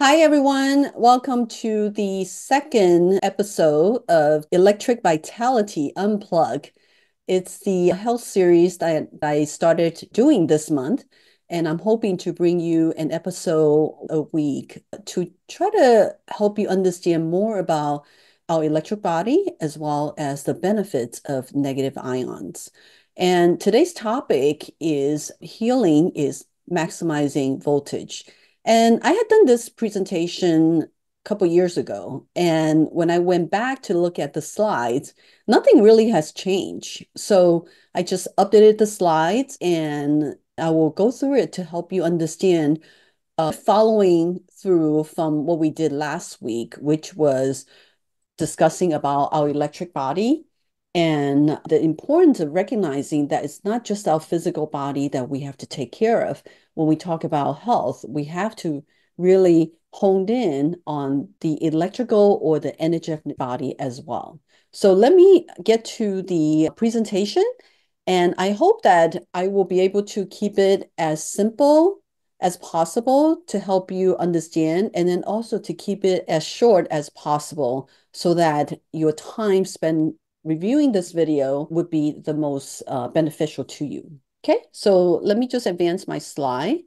Hi, everyone. Welcome to the second episode of Electric Vitality Unplug. It's the health series that I started doing this month, and I'm hoping to bring you an episode a week to try to help you understand more about our electric body as well as the benefits of negative ions. And today's topic is healing is maximizing voltage. And I had done this presentation a couple years ago. And when I went back to look at the slides, nothing really has changed. So I just updated the slides and I will go through it to help you understand, following through from what we did last week, which was discussing about our electric body and the importance of recognizing that it's not just our physical body that we have to take care of. When we talk about health, we have to really honed in on the electrical or the energetic body as well. So let me get to the presentation, and I hope that I will be able to keep it as simple as possible to help you understand, and then also to keep it as short as possible so that your time spent reviewing this video would be the most beneficial to you. Okay, so let me just advance my slide.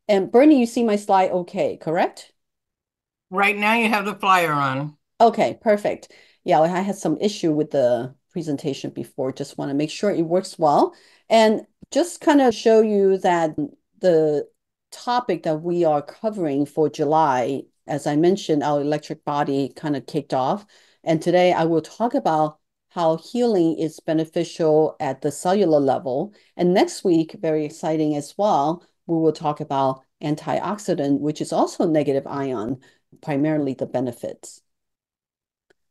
And Bernie, you see my slide okay, correct? Right now you have the flyer on. Okay, perfect. Yeah, I had some issue with the presentation before. Just want to make sure it works well. And just kind of show you that the topic that we are covering for July, as I mentioned, our electric body kind of kicked off. And today I will talk about how healing is beneficial at the cellular level. And next week, very exciting as well, we will talk about antioxidant, which is also negative ion, primarily the benefits.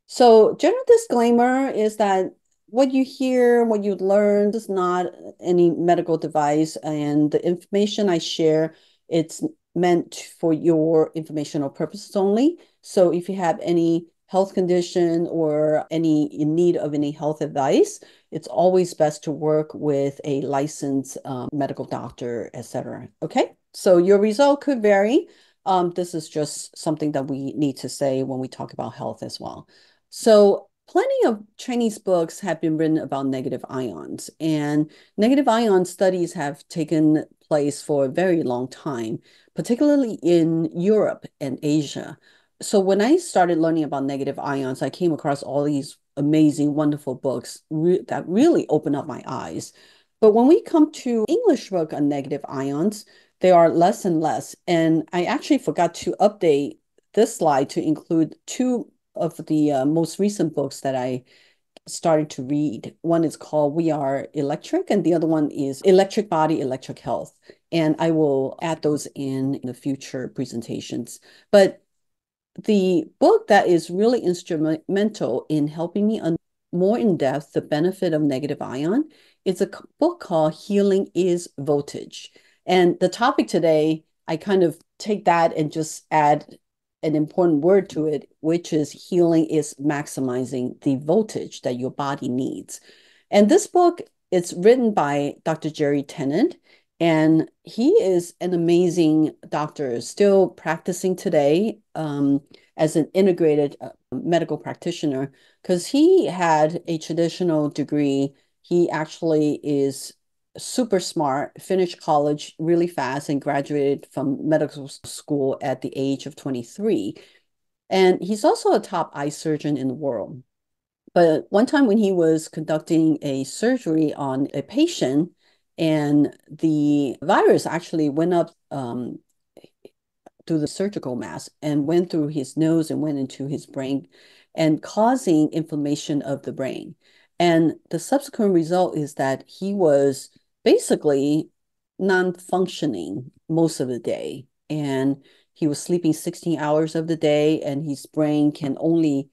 So, general disclaimer is that what you hear, what you learn is not any medical device, and the information I share, it's meant for your informational purposes only. So, if you have any health condition or any in need of any health advice, it's always best to work with a licensed medical doctor, etc. Okay, so your result could vary. This is just something that we need to say when we talk about health as well. So, plenty of Chinese books have been written about negative ions, and negative ion studies have taken place for a very long time, particularly in Europe and Asia. So, when I started learning about negative ions, I came across all these amazing, wonderful books that really opened up my eyes. But when we come to English book on negative ions, there are less and less. And I actually forgot to update this slide to include two of the most recent books that I started to read. One is called We Are Electric, and the other one is Electric Body, Electric Health. And I will add those in the future presentations. But the book that is really instrumental in helping me more in depth the benefit of negative ion is a book called Healing is Voltage. And the topic today, I kind of take that and just add an important word to it, which is healing is maximizing the voltage that your body needs. And this book, it's written by Dr. Jerry Tennant, and he is an amazing doctor, still practicing today as an integrated medical practitioner because he had a traditional degree. He actually is super smart, finished college really fast, and graduated from medical school at the age of 23. And he's also a top eye surgeon in the world. But one time when he was conducting a surgery on a patient, and the virus actually went up through the surgical mask and went through his nose and went into his brain and causing inflammation of the brain. And the subsequent result is that he was basically non-functioning most of the day. And he was sleeping 16 hours of the day, and his brain can only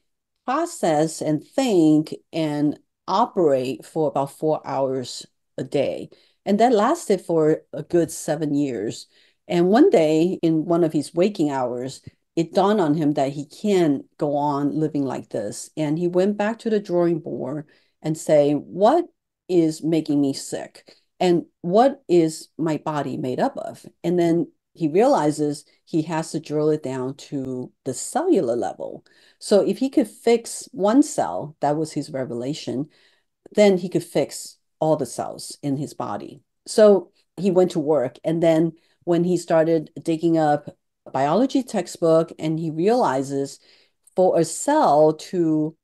process and think and operate for about 4 hours a day. And that lasted for a good 7 years. And one day, in one of his waking hours, it dawned on him that he can't go on living like this. And he went back to the drawing board and say, what is making me sick? And what is my body made up of? And then he realizes he has to drill it down to the cellular level. So if he could fix one cell, that was his revelation, then he could fix all the cells in his body. So he went to work. And then when he started digging up a biology textbook and he realizes for a cell to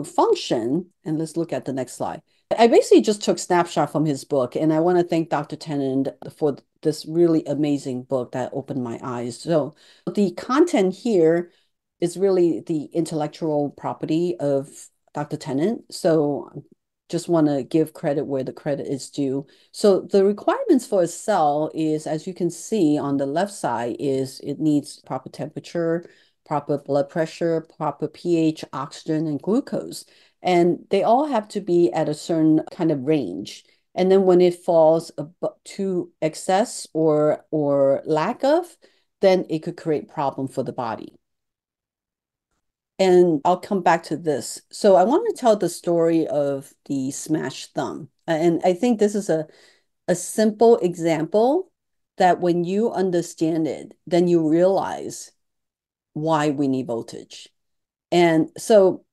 function, and let's look at the next slide. I basically just took snapshot from his book, and I want to thank Dr. Tennant for this really amazing book that opened my eyes. So the content here is really the intellectual property of Dr. Tennant. So just want to give credit where the credit is due. So the requirements for a cell is, as you can see on the left side, is it needs proper temperature, proper blood pressure, proper pH, oxygen, and glucose. And they all have to be at a certain kind of range. And then when it falls to excess or lack of, then it could create problem for the body. And I'll come back to this. So I want to tell the story of the smashed thumb. And I think this is a simple example that when you understand it, then you realize why we need voltage. And so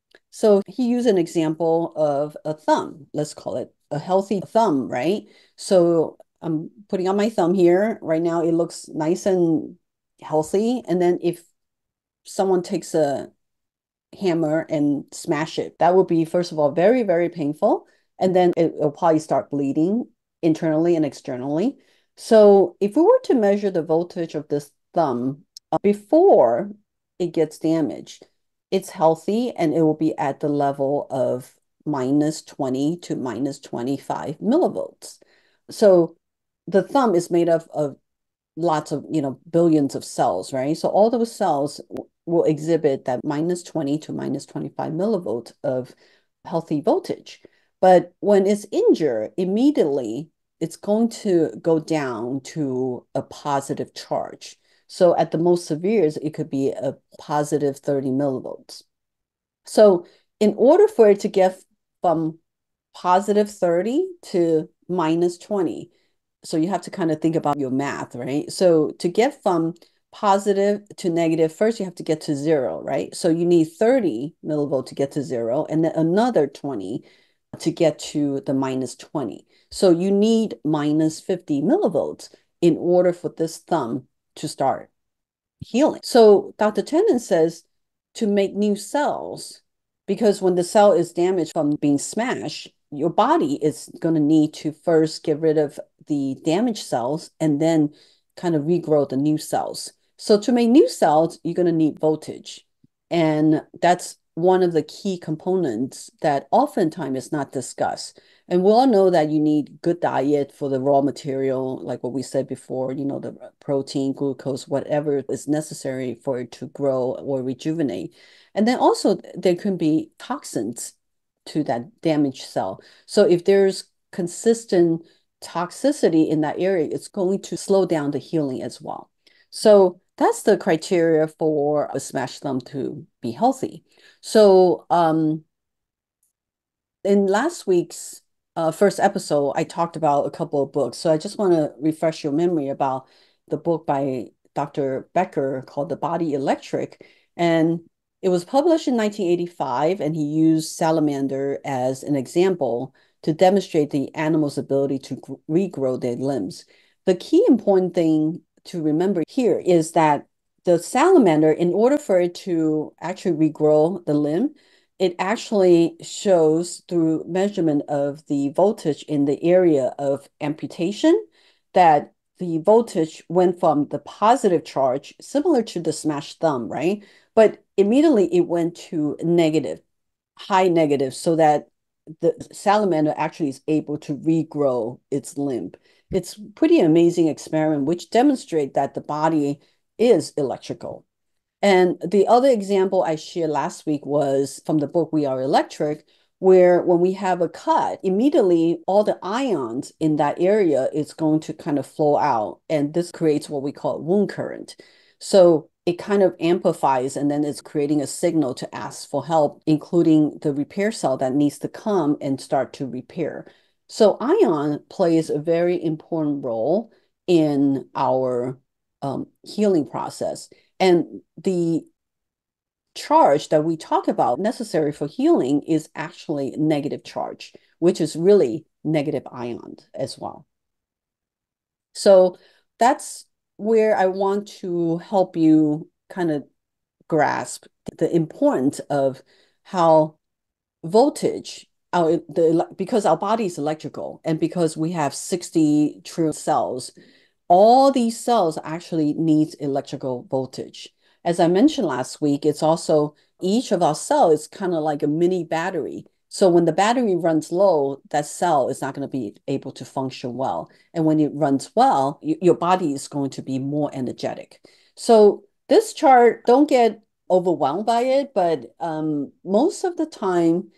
he used an example of a thumb, let's call it a healthy thumb, right? So I'm putting on my thumb here. Right now it looks nice and healthy. And then if someone takes a hammer and smash it. That would be, first of all, very, very painful. And then it'll probably start bleeding internally and externally. So if we were to measure the voltage of this thumb before it gets damaged, it's healthy and it will be at the level of minus 20 to minus 25 millivolts. So the thumb is made of lots of, billions of cells, right? So all those cells will exhibit that minus 20 to minus 25 millivolts of healthy voltage. But when it's injured, immediately it's going to go down to a positive charge. So at the most severe, it could be a positive 30 millivolts. So in order for it to get from positive 30 to minus 20, so you have to kind of think about your math, right? So to get from positive to negative, first you have to get to zero, right? So you need 30 millivolt to get to zero, and then another 20 to get to the minus 20. So you need minus 50 millivolts in order for this thumb to start healing. So Dr. Tennant says to make new cells, because when the cell is damaged from being smashed, your body is going to need to first get rid of the damaged cells and then kind of regrow the new cells. So to make new cells, you're going to need voltage. And that's one of the key components that oftentimes is not discussed. And we all know that you need good diet for the raw material, like what we said before, the protein, glucose, whatever is necessary for it to grow or rejuvenate. And then also there can be toxins to that damaged cell. So if there's consistent toxicity in that area, it's going to slow down the healing as well. So that's the criteria for a smashed thumb to be healthy. So in last week's first episode, I talked about a couple of books. So I just want to refresh your memory about the book by Dr. Becker called The Body Electric. And it was published in 1985, and he used salamander as an example to demonstrate the animal's ability to regrow their limbs. The key important thing to remember here is that the salamander, in order for it to actually regrow the limb, it actually shows through measurement of the voltage in the area of amputation that the voltage went from the positive charge, similar to the smashed thumb, right? But immediately it went to negative, high negative, so that the salamander actually is able to regrow its limb. It's pretty amazing experiment, which demonstrate that the body is electrical. And the other example I shared last week was from the book We Are Electric, where when we have a cut, immediately all the ions in that area is going to kind of flow out. And this creates what we call wound current. So it kind of amplifies and then it's creating a signal to ask for help, including the repair cell that needs to come and start to repair. So ion plays a very important role in our healing process. And the charge that we talk about necessary for healing is actually negative charge, which is really negative ion as well. So that's where I want to help you kind of grasp the importance of how voltage because our body is electrical and because we have 60 trillion cells, all these cells actually needs electrical voltage. As I mentioned last week, it's also each of our cells is kind of like a mini battery. So when the battery runs low, that cell is not going to be able to function well. And when it runs well, your body is going to be more energetic. So this chart, don't get overwhelmed by it, but most of the time,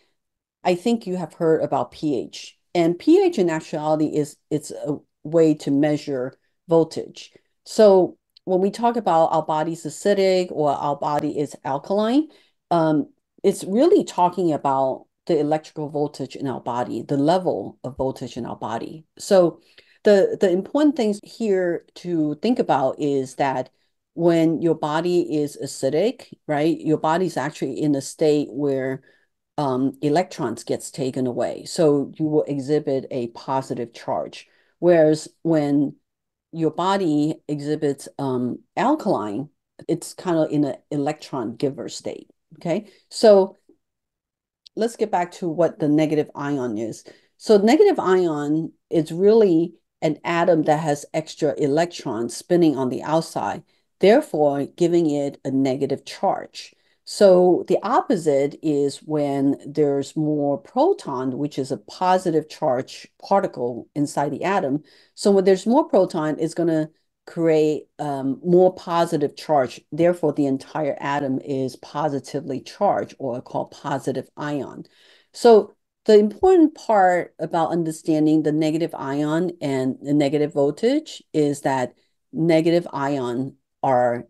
I think you have heard about pH. And pH in actuality is it's a way to measure voltage. So when we talk about our body's acidic or our body is alkaline, um, it's really talking about the electrical voltage in our body, the level of voltage in our body. So the important things here to think about is that when your body is acidic, right, your body's actually in a state where electrons gets taken away. So you will exhibit a positive charge. Whereas when your body exhibits alkaline, it's kind of in an electron giver state. Okay. So let's get back to what the negative ion is. So negative ion is really an atom that has extra electrons spinning on the outside, therefore giving it a negative charge. So the opposite is when there's more proton, which is a positive charge particle inside the atom. So when there's more proton, it's going to create more positive charge. Therefore, the entire atom is positively charged or called positive ion. So the important part about understanding the negative ion and the negative voltage is that negative ion are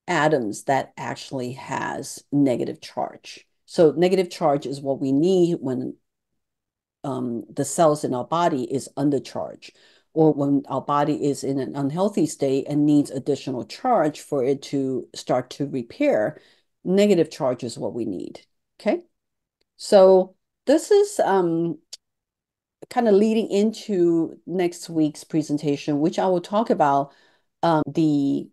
atoms that actually has negative charge. So negative charge is what we need when the cells in our body is undercharged, or when our body is in an unhealthy state and needs additional charge for it to start to repair, negative charge is what we need. Okay. So this is kind of leading into next week's presentation, which I will talk about the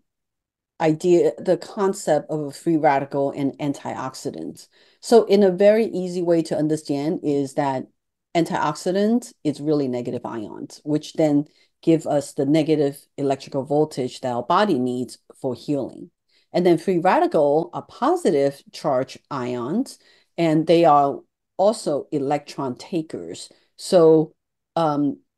idea, the concept of a free radical and antioxidants. So, in a very easy way to understand is that antioxidants is really negative ions, which then give us the negative electrical voltage that our body needs for healing. And then free radical are positive charge ions, and they are also electron takers. So,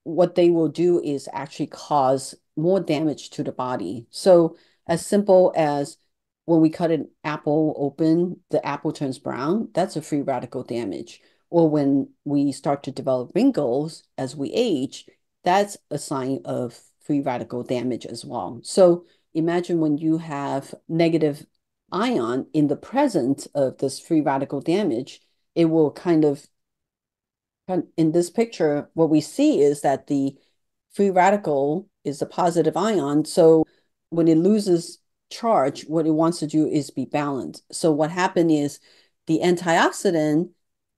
what they will do is actually cause more damage to the body. So, as simple as when we cut an apple open, the apple turns brown, that's a free radical damage. Or when we start to develop wrinkles as we age, that's a sign of free radical damage as well. So imagine when you have negative ion in the presence of this free radical damage, it will kind of in this picture, what we see is that the free radical is a positive ion. So when it loses charge, what it wants to do is be balanced. So what happened is the antioxidant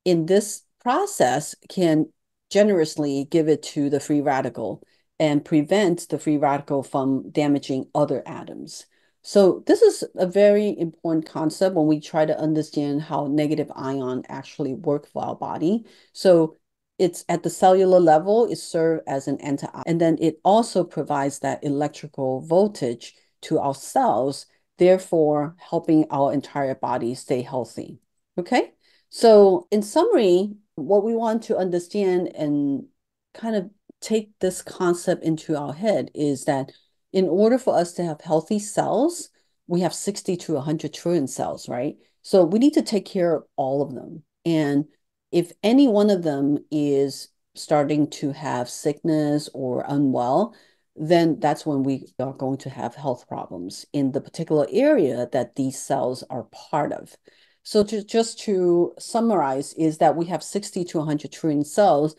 in this process can generously give it to the free radical and prevent the free radical from damaging other atoms. So this is a very important concept when we try to understand how negative ion actually work for our body. So it's at the cellular level, it serves as an antioxidant, and then it also provides that electrical voltage to our cells, therefore helping our entire body stay healthy. Okay, so in summary, what we want to understand and kind of take this concept into our head is that in order for us to have healthy cells, we have 60 to 100 trillion cells, right? So we need to take care of all of them. And if any one of them is starting to have sickness or unwell, then that's when we are going to have health problems in the particular area that these cells are part of. So just to summarize is that we have 60 to 100 trillion cells,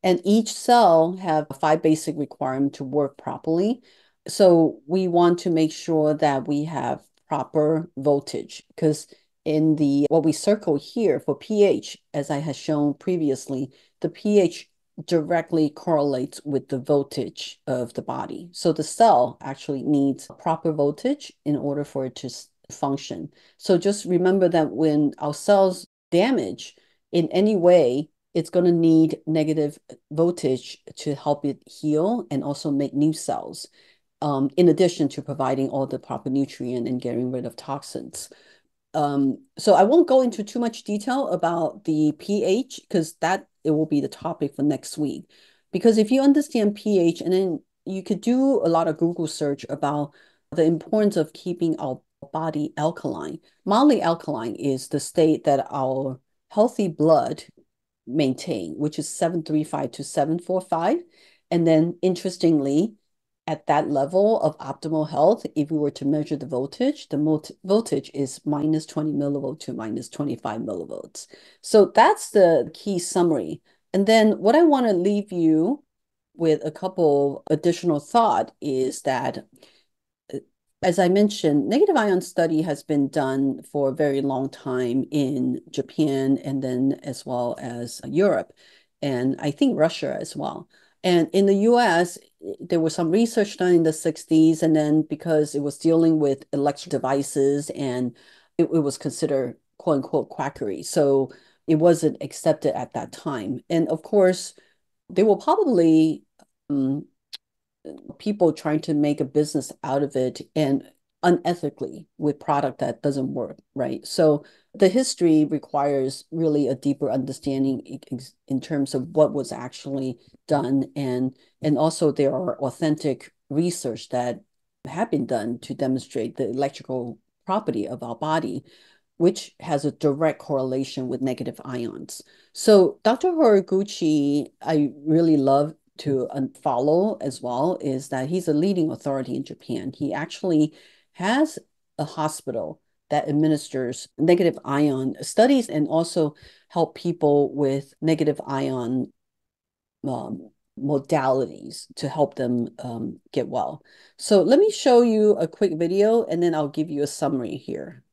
and each cell have five basic requirements to work properly. So we want to make sure that we have proper voltage because in the what we circle here for pH, as I had shown previously, the pH directly correlates with the voltage of the body. So the cell actually needs proper voltage in order for it to function. So just remember that when our cells damage in any way, it's going to need negative voltage to help it heal and also make new cells, in addition to providing all the proper nutrient and getting rid of toxins. So I won't go into too much detail about the pH because that it will be the topic for next week. Because if you understand pH, and then you could do a lot of Google search about the importance of keeping our body alkaline. Mildly alkaline is the state that our healthy blood maintain, which is 735 to 745. And then interestingly, at that level of optimal health, if we were to measure the voltage, the voltage is minus 20 millivolts to minus 25 millivolts. So that's the key summary. And then what I want to leave you with a couple additional thought is that, as I mentioned, negative ion study has been done for a very long time in Japan and then as well as Europe, and I think Russia as well. And in the US, there was some research done in the 60s, and then because it was dealing with electric devices and it was considered quote unquote quackery. So it wasn't accepted at that time. And of course, they will probably people trying to make a business out of it and unethically with product that doesn't work, right? So the history requires really a deeper understanding in terms of what was actually done, and also there are authentic research that have been done to demonstrate the electrical property of our body, which has a direct correlation with negative ions. So Dr. Horiguchi, I really love to follow as well, is that he's a leading authority in Japan. He actually has a hospital that administers negative ion studies and also help people with negative ion modalities to help them get well. So let me show you a quick video and then I'll give you a summary here.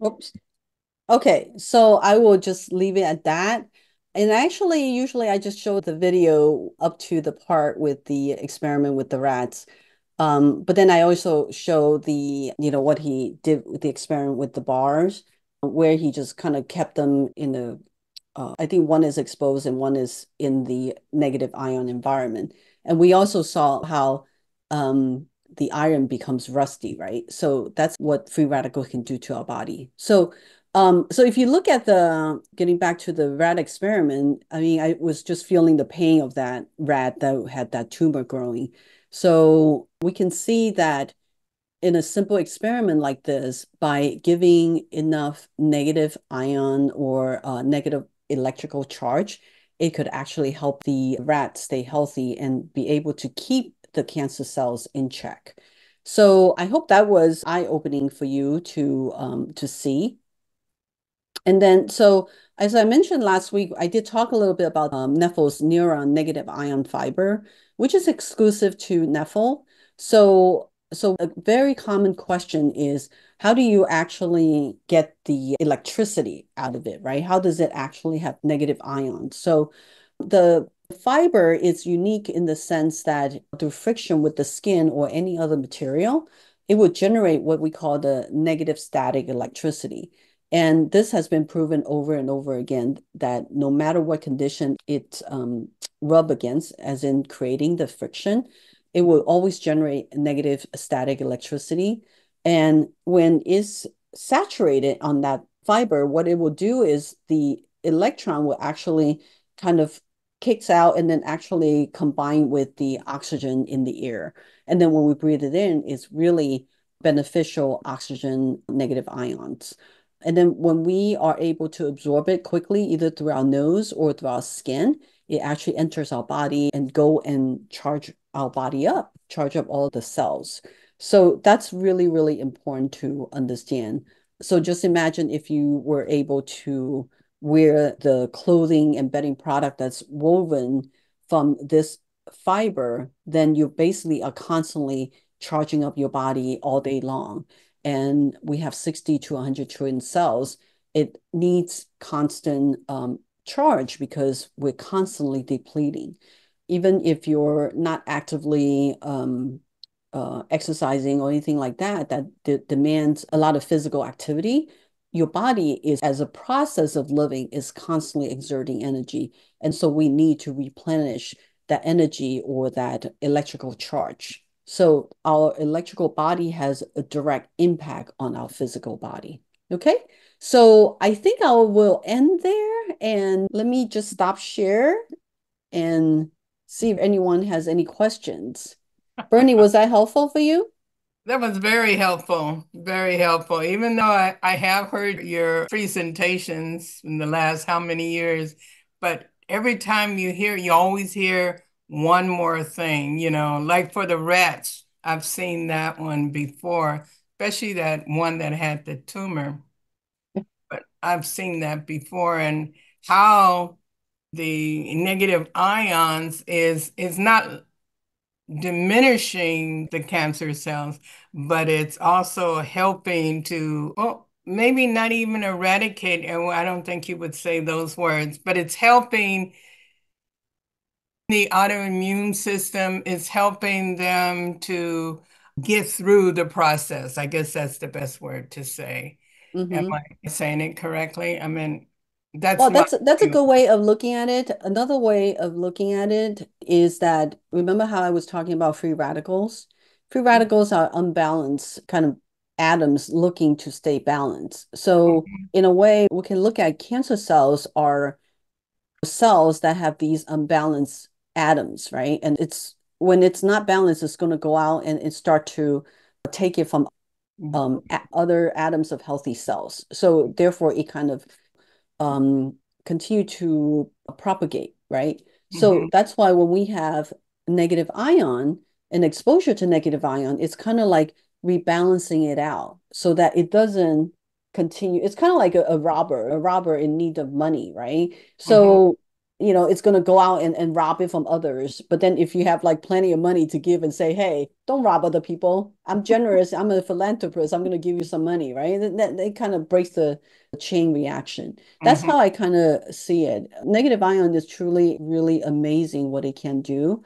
Oops. Okay, so I will just leave it at that. And actually, usually I just show the video up to the part with the experiment with the rats. But then I also show what he did with the experiment with the bars, where he just kind of kept them in I think one is exposed and one is in the negative ion environment. And we also saw how the iron becomes rusty, right? So that's what free radicals can do to our body. So if you look at getting back to the rat experiment, I mean, I was just feeling the pain of that rat that had that tumor growing. So we can see that in a simple experiment like this, by giving enough negative ion or negative electrical charge, it could actually help the rat stay healthy and be able to keep the cancer cells in check. So I hope that was eye-opening for you to see. And then, so as I mentioned last week, I did talk a little bit about Nephal's neuron negative ion fiber, which is exclusive to Nephil. So a very common question is, how do you actually get the electricity out of it, right? How does it actually have negative ions? So the fiber is unique in the sense that through friction with the skin or any other material, it would generate what we call the negative static electricity. And this has been proven over and over again that no matter what condition it rub against, as in creating the friction, it will always generate negative static electricity. And when it's saturated on that fiber, what it will do is the electron will actually kind of kicks out and then actually combine with the oxygen in the air. And then when we breathe it in, it's really beneficial oxygen negative ions. And then when we are able to absorb it quickly, either through our nose or through our skin, it actually enters our body and go and charge our body up, charge up all the cells. So that's really, really important to understand. So just imagine if you were able to wear the clothing and bedding product that's woven from this fiber, then you basically are constantly charging up your body all day long. And we have 60 to 100 trillion cells. It needs constant charge because we're constantly depleting. Even if you're not actively exercising or anything like that, that demands a lot of physical activity, your body is, as a process of living, is constantly exerting energy. And so we need to replenish that energy or that electrical charge. So our electrical body has a direct impact on our physical body. Okay. So I think I will end there and let me just stop share and see if anyone has any questions. Bernie, was that helpful for you? That was very helpful, very helpful. Even though I have heard your presentations in the last how many years, but every time you hear, you always hear one more thing, like for the rats, I've seen that one before, especially that one that had the tumor, but I've seen that before and how the negative ions is not diminishing the cancer cells, but it's also helping to, well, maybe not even eradicate, and I don't think you would say those words, but it's helping the autoimmune system, it's helping them to get through the process. I guess that's the best word to say. Am Mm-hmm. I saying it correctly? I mean, that's Well, my that's a view. good way of looking at it. Another way of looking at it is that remember how I was talking about free radicals? Free radicals are unbalanced kind of atoms looking to stay balanced. So in a way, we can look at cancer cells are cells that have these unbalanced atoms, right? And it's when it's not balanced, it's going to go out and it start to take it from other atoms of healthy cells. So therefore, it kind of um, continue to propagate, right? So Mhm, that's why when we have negative ion and exposure to negative ion, it's kind of like rebalancing it out so that it doesn't continue. It's kind of like a robber in need of money, right? mhm, So it's going to go out and rob it from others. But then if you have like plenty of money to give and say, hey, don't rob other people. I'm generous. I'm a philanthropist. I'm going to give you some money, right? That kind of breaks the chain reaction. That's Mhm. how I kind of see it. Negative ion is truly really amazing what it can do.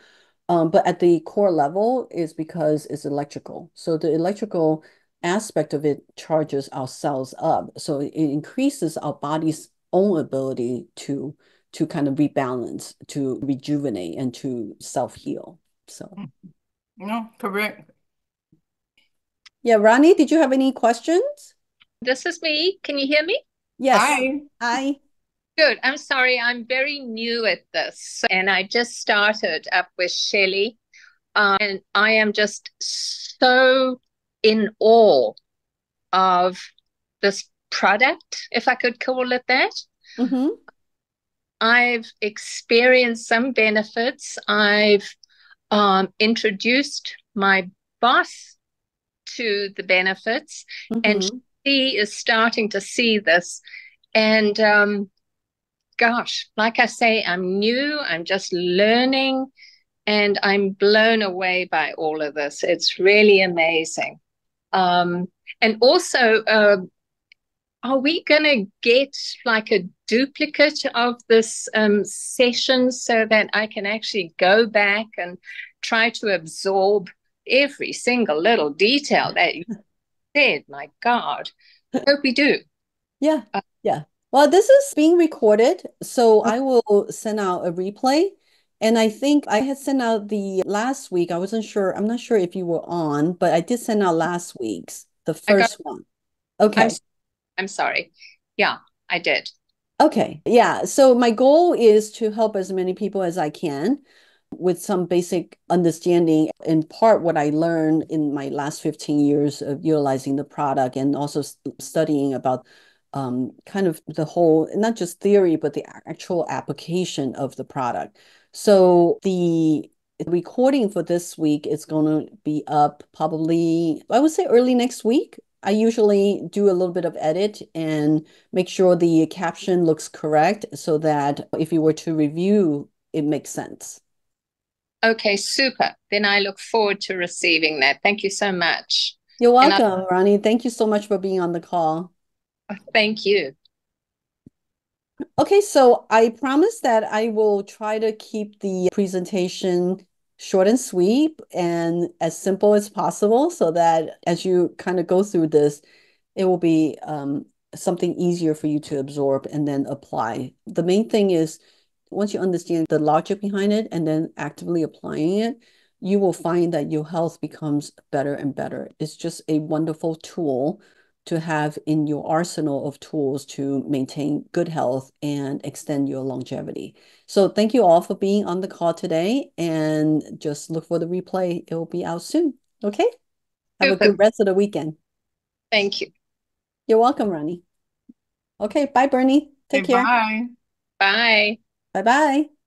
But at the core level is because it's electrical. So the electrical aspect of it charges our cells up. So it increases our body's own ability to kind of rebalance, to rejuvenate, and to self-heal. So, No, correct. yeah, Ronnie, did you have any questions? This is me. Can you hear me? Yes. Hi. I. Good. I'm sorry. I'm very new at this, and I just started up with Shelley, and I am just so in awe of this product, if I could call it that. Mm-hmm. I've experienced some benefits. I've introduced my boss to the benefits, and Mm-hmm. she is starting to see this. And gosh, like I say, I'm new, I'm just learning, and I'm blown away by all of this. It's really amazing. Um, and also, are we going to get like a duplicate of this session so that I can actually go back and try to absorb every single little detail that you said? My God, hope we do. Yeah. Uh, Yeah. Well, this is being recorded, so I will send out a replay. And I think I had sent out the last week. I wasn't sure. I'm not sure if you were on, but I did send out last week's, the I got. first one. I'm. Okay. I'm sorry. Yeah, I did. Okay. Yeah. So my goal is to help as many people as I can with some basic understanding, in part what I learned in my last 15 years of utilizing the product and also studying about kind of the whole, not just theory, but the actual application of the product. So the recording for this week is going to be up probably, I would say early next week. I usually do a little bit of edit and make sure the caption looks correct so that if you were to review, it makes sense. Okay, super. Then I look forward to receiving that. Thank you so much. You're And I welcome, Ronnie. Thank you so much for being on the call. thank you. Okay, so I promise that I will try to keep the presentation short and sweet and as simple as possible so that as you kind of go through this, it will be something easier for you to absorb and then apply. The main thing is once you understand the logic behind it and then actively applying it, you will find that your health becomes better and better. It's just a wonderful tool to have in your arsenal of tools to maintain good health and extend your longevity. So thank you all for being on the call today and just look for the replay. It will be out soon. Okay? Have a good Super. rest of the weekend. Thank you. You're welcome, Ronnie. Okay, bye, Bernie. Okay, Take care. bye. Bye. Bye bye.